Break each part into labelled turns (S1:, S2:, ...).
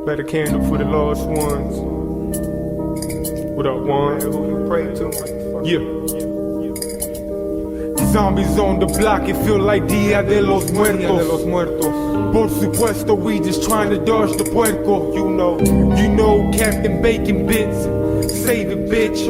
S1: Light a candle for the lost ones. What up, one? Who you pray to? Yeah. Zombies on the block, it feel like Dia de los Muertos. Por supuesto, we just trying to dodge the puerco. You know, Captain Bacon bits. Save it, bitch.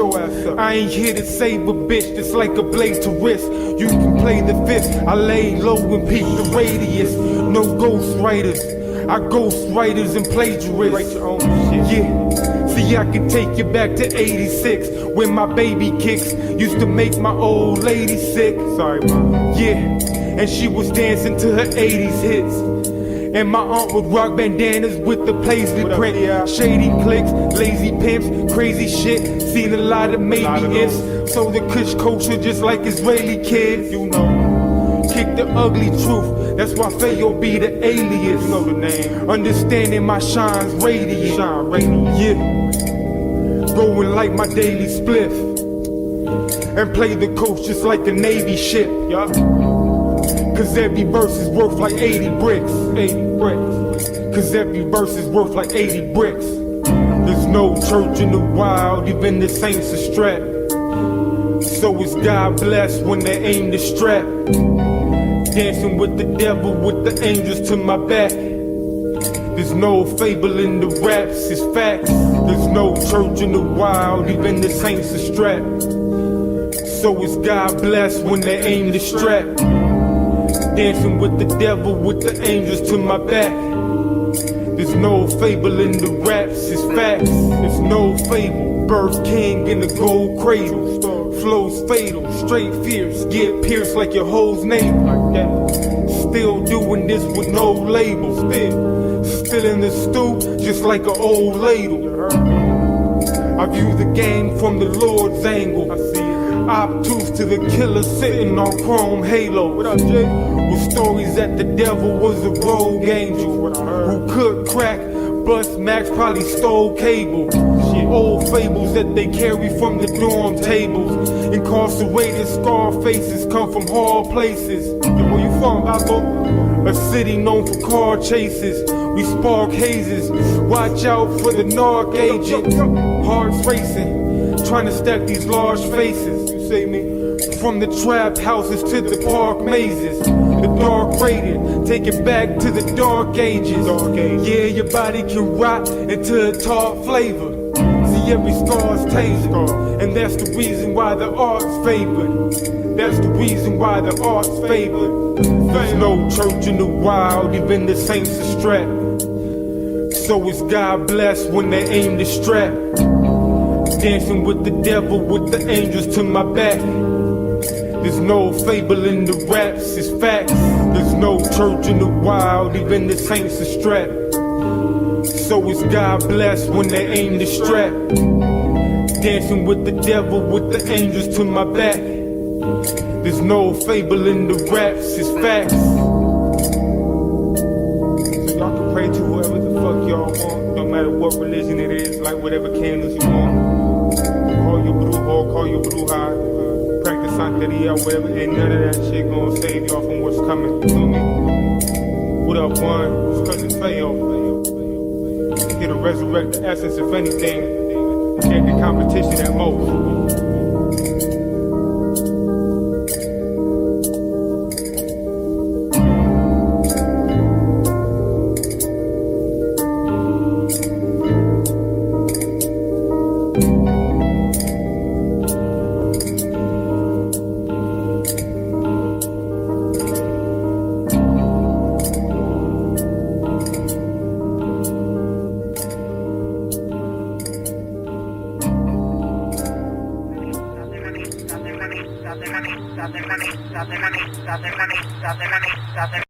S1: I ain't here to save a bitch. It's like a blade to wrist. You can play the fifth. I lay low and peak the radius. No ghost writers. I ghost writers and plagiarists. Write your own shit. Yeah. See, I can take you back to 86 when my baby kicks used to make my old lady sick. Sorry, mom. Yeah, and she was dancing to her 80s hits. And my aunt would rock bandanas with the paisley print. Shady clicks, lazy pimps, crazy shit. Seen a lot of maybe ifs. So the kush culture just like Israeli kids. You know, kick the ugly truth. That's why Fayo be the alias. You know the name. Understanding my shine's radiant. Yeah. Going like my daily spliff. And play the coast just like a Navy ship. Yeah. Cause every verse is worth like 80 bricks. 80 bricks. Cause every verse is worth like 80 bricks. There's no church in the wild, even the saints are strapped. So it's God bless when they aim the strap. Dancing with the devil, with the angels to my back. There's no fable in the raps, it's facts. There's no church in the wild, even the saints are strapped. So it's God bless when they aim the strap. Dancing with the devil, with the angels to my back. There's no fable in the raps, it's facts. There's no fable. Birth king in the gold cradle. Flows fatal, straight fierce. Get pierced like your hoe's name. Like that. Still doing this with no label. Still in the stew, just like an old ladle. I view the game from the Lord's angle. I see it. Obtuse to the killer sitting on chrome halo. What up, Jay? With stories that the devil was a rogue angel who could crack, bust max, probably stole cable. Old fables that they carry from the dorm tables. Incarcerated scar faces come from hard places. Yo, where you from, Babo? A city known for car chases. We spark hazes. Watch out for the narc agent. Hearts racing, trying to stack these large faces. You see me? From the trap houses to the park mazes. The dark rated, take it back to the dark ages. Yeah, your body can rot into a tart flavor. See, every scar's taser, and that's the reason why the art's favored. That's the reason why the art's favored. There's no church in the wild, even the saints are strapped. So it's God bless when they aim the strap. Dancing with the devil, with the angels to my back. There's no fable in the raps, it's facts. There's no church in the wild, even the saints are strapped. So it's God bless when they aim the strap. Dancing with the devil, with the angels to my back. There's no fable in the raps, it's facts. So y'all can pray to whoever the fuck y'all want. No matter what religion it is, like whatever candles you want. Call your brujo, call your bruja. Practice Santeria, whatever. Ain't none of that shit gonna save y'all from what's coming. You feel me? What up, one? It's cause it's Fayo. Here to resurrect the essence, if anything. Take the competition at most.
S2: Stop the money.